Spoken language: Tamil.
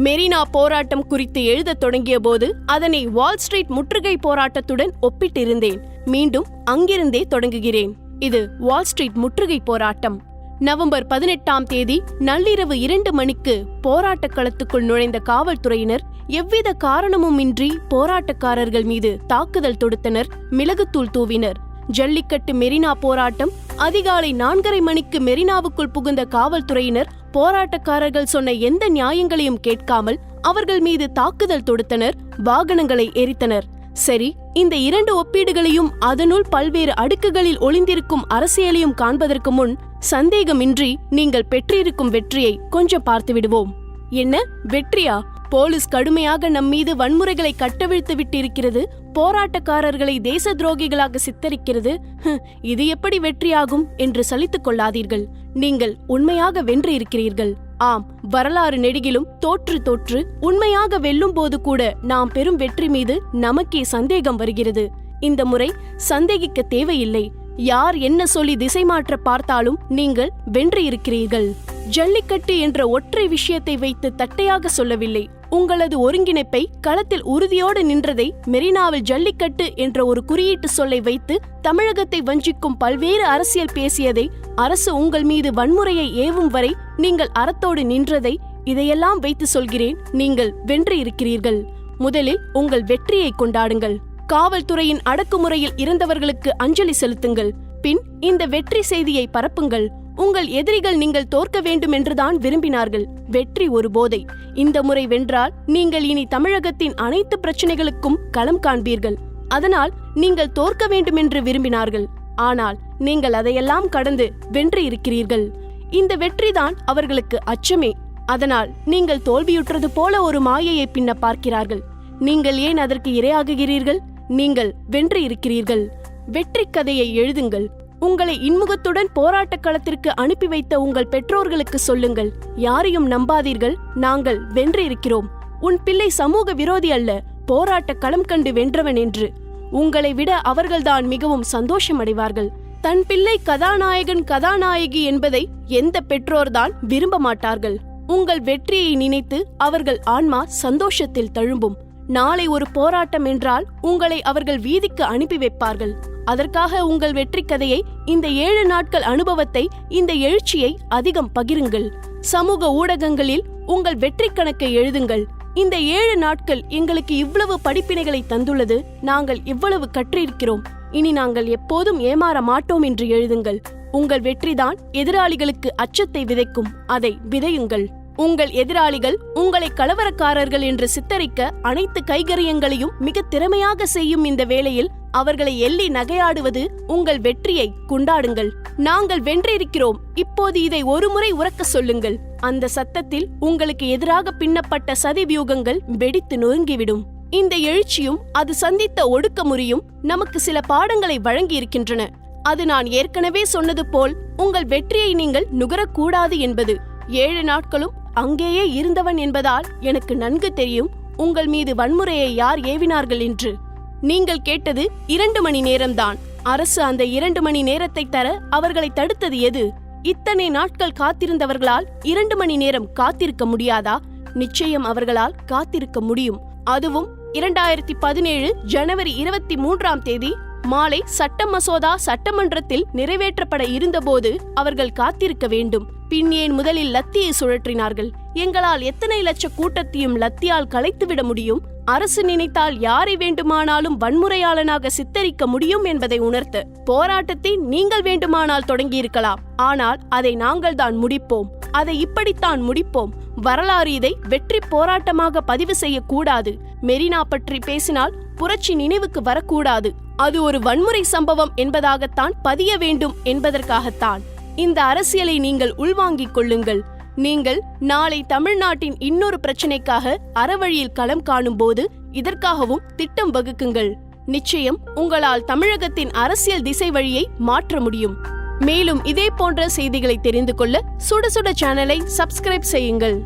மெரினா போராட்டம் குறித்து எழுதத் தொடங்கிய போது அதனை வால் ஸ்ட்ரீட் முற்றுகை போராட்டத்துடன் ஒப்பிட்டிருந்தேன். மீண்டும் அங்கிருந்தே தொடங்குகிறேன். இது வால் ஸ்ட்ரீட் முற்றுகை போராட்டம். நவம்பர் 18ஆம் தேதி நள்ளிரவு 2 மணிக்கு போராட்ட களத்துக்குள் நுழைந்த காவல்துறையினர் எவ்வித காரணமுமின்றி போராட்டக்காரர்கள் மீது தாக்குதல் தொடுத்தனர், மிளகுத்தூள் தூவினர். ஜல்லிக்கட்டு மெரினா போராட்டம். அதிகாலை 4:30 மணிக்கு மெரினாவுக்குள் புகுந்த காவல்துறையினர் போராட்டக்காரர்கள் சொன்ன எந்த நியாயங்களையும் கேட்காமல் அவர்கள் மீது தாக்குதல் தொடுத்தனர், வாகனங்களை எரித்தனர். சரி, இந்த 2 ஒப்பீடுகளையும் அதனுள் பல்வேறு அடுக்குகளில் ஒளிந்திருக்கும் அரசியலையும் காண்பதற்கு முன் சந்தேகமின்றி நீங்கள் பெற்றிருக்கும் வெற்றியை கொஞ்சம் பார்த்து விடுவோம். என்ன வெற்றியா? போலீஸ் கடுமையாக நம்மீது வன்முறைகளை கட்டவிழ்த்து விட்டிருக்கிறது, போராட்டக்காரர்களை தேச துரோகிகளாக சித்தரிக்கிறது. இது எப்படி வெற்றியாகும் என்று சலித்துக் கொள்ளாதீர்கள். நீங்கள் உண்மையாக வென்று இருக்கிறீர்கள். ஆம், வரலாறு நெடுகிலும் தோற்று தோற்று உண்மையாக வெல்லும் போது கூட நாம் பெரும் வெற்றி மீது நமக்கே சந்தேகம் வருகிறது. இந்த முறை சந்தேகிக்க தேவையில்லை. யார் என்ன சொல்லி திசை மாற்ற பார்த்தாலும் நீங்கள் வென்று இருக்கிறீர்கள். ஜல்லிக்கட்டு என்ற ஒற்றை விஷயத்தை வைத்து தட்டையாக சொல்லவில்லை. உங்களது ஒருங்கிணைப்பை, களத்தில் உறுதியோடு நின்றதை, மெரினாவில் ஜல்லிக்கட்டு என்ற ஒரு குறியீட்டு சொல்லை வைத்து தமிழகத்தை வஞ்சிக்கும் பல்வேறு அரசியல் பேசியதை, அரசு உங்கள் மீது வன்முறையை ஏவும் வரை நீங்கள் அறத்தோடு நின்றதை, இதையெல்லாம் வைத்து சொல்கிறேன், நீங்கள் வென்று இருக்கிறீர்கள். முதலில் உங்கள் வெற்றியை கொண்டாடுங்கள். காவல்துறையின் அடக்குமுறையில் இறந்தவர்களுக்கு அஞ்சலி செலுத்துங்கள். பின் இந்த வெற்றி செய்தியை பரப்புங்கள். உங்கள் எதிரிகள் நீங்கள் தோற்க வேண்டும் என்றுதான் விரும்பினார்கள். வெற்றி ஒரு போதை. இந்த முறை வென்றால் நீங்கள் இனி தமிழகத்தின் அனைத்து பிரச்சனைகளுக்கும் களம் காண்பீர்கள். அதனால் நீங்கள் தோற்க வேண்டும் என்று விரும்பினார்கள். ஆனால் நீங்கள் அதையெல்லாம் கடந்து வென்று இருக்கிறீர்கள். இந்த வெற்றிதான் அவர்களுக்கு அச்சமே. அதனால் நீங்கள் தோல்வியுற்றது போல ஒரு மாயையை பின்ன பார்க்கிறார்கள். நீங்கள் ஏன் அதற்கு இரையாகுகிறீர்கள்? நீங்கள் வென்று இருக்கிறீர்கள். வெற்றி கதையை எழுதுங்கள். உங்களை இன்முகத்துடன் போராட்ட களத்திற்கு அனுப்பி வைத்த உங்கள் பெற்றோர்களுக்கு சொல்லுங்கள். யாரையும் நம்பாதீர்கள், நாங்கள் வென்று இருக்கிறோம். உன் பிள்ளை சமூக விரோதி அல்ல, போராட்ட களம் கண்டு வென்றவன் என்று. உங்களை விட அவர்கள்தான் மிகவும் சந்தோஷம் அடைவார்கள். தன் பிள்ளை கதாநாயகன் கதாநாயகி என்பதை எந்த பெற்றோர்தான் விரும்ப மாட்டார்கள். உங்கள் வெற்றியை நினைத்து அவர்கள் ஆன்மா சந்தோஷத்தில் தழும்பும். நாளை ஒரு போராட்டம் என்றால் உங்களை அவர்கள் வீதிக்கு அனுப்பி வைப்பார்கள். அதற்காக உங்கள் வெற்றி கதையை, இந்த 7 நாட்கள் அனுபவத்தை, இந்த எழுச்சியை அதிகம் பகிருங்கள். சமூக ஊடகங்களில் உங்கள் வெற்றி கணக்கை எழுதுங்கள். இந்த 7 நாட்கள் எங்களுக்கு இவ்வளவு படிப்பினைகளை தந்துள்ளது, நாங்கள் இவ்வளவு கற்றிருக்கிறோம், இனி நாங்கள் எப்போதும் ஏமாற மாட்டோம் என்று எழுதுங்கள். உங்கள் வெற்றிதான் எதிராளிகளுக்கு அச்சத்தை விதைக்கும். அதை விதையுங்கள். உங்கள் எதிராளிகள் உங்களை கலவரக்காரர்கள் என்று சித்தரிக்க அனைத்து கைகரியங்களையும் மிக திறமையாக செய்யும் இந்த வேளையில் அவர்களை எள்ளி நகையாடுவது உங்கள் வெற்றியை கொண்டாடுங்கள். நாங்கள் வென்றிருக்கிறோம், இப்போது இதை ஒருமுறை உரக்க சொல்லுங்கள். அந்த சத்தத்தில் உங்களுக்கு எதிராக பின்னப்பட்ட சதி வியூகங்கள் வெடித்து நொறுங்கிவிடும். இந்த எழுச்சியும் அது சந்தித்த ஒடுக்கமுறையும் நமக்கு சில பாடங்களை வழங்கி இருக்கின்றன. அது நான் ஏற்கனவே சொன்னது போல் உங்கள் வெற்றியை நீங்கள் நுகரக்கூடாது என்பது. 7 நாட்களும் அங்கேயே இருந்தவன் என்பதால் எனக்கு நன்கு தெரியும் உங்கள் மீது வன்முறையை யார் ஏவினார்கள் என்று. நீங்கள் கேட்டது 2 மணி நேரம்தான். அரசு அந்த 2 மணி நேரத்தை தர அவர்களை தடுத்தது எது? இத்தனை நாட்கள் காத்திருந்தவர்களால் 2 மணி நேரம் காத்திருக்க முடியாதா? நிச்சயம் அவர்களால் காத்திருக்க முடியும். அதுவும் 2017 ஜனவரி 23ஆம் தேதி மாலை சட்ட மசோதா சட்டமன்றத்தில் நிறைவேற்றப்பட இருந்தபோது அவர்கள் காத்திருக்க வேண்டும். பின் ஏன் முதலில் லத்தியை சுழற்றினார்கள்? எங்களால் எத்தனை லட்ச கூட்டத்தையும் லத்தியால் கலைத்துவிட முடியும். அரசு நினைத்தால் யாரை வேண்டுமானாலும் வன்முறையாளனாக சித்தரிக்க முடியும் என்பதை உணர்த்த போராட்டத்தை நீங்கள் வேண்டுமானால் தொடங்கியிருக்கலாம். ஆனால் அதை நாங்கள் தான் முடிப்போம். அதை இப்படித்தான் முடிப்போம். வரலாறு இதை வெற்றி போராட்டமாக பதிவு செய்யக்கூடாது. மெரினா பற்றி பேசினால் புரட்சி நினைவுக்கு வரக்கூடாது. அது ஒரு வன்முறை சம்பவம் என்பதாகத்தான் பதிய வேண்டும் என்பதற்காகத்தான். இந்த அரசியலை நீங்கள் உள்வாங்கிக் கொள்ளுங்கள். நீங்கள் நாளை தமிழ்நாட்டின் இன்னொரு பிரச்சனைக்காக அறவழியில் களம் காணும் போது இதற்காகவும் திட்டம் வகுக்குங்கள். நிச்சயம் உங்களால் தமிழகத்தின் அரசியல் திசை வழியை மாற்ற முடியும். மேலும் இதே போன்ற செய்திகளை தெரிந்து கொள்ள சுட சுட சேனலை சப்ஸ்கிரைப் செய்யுங்கள்.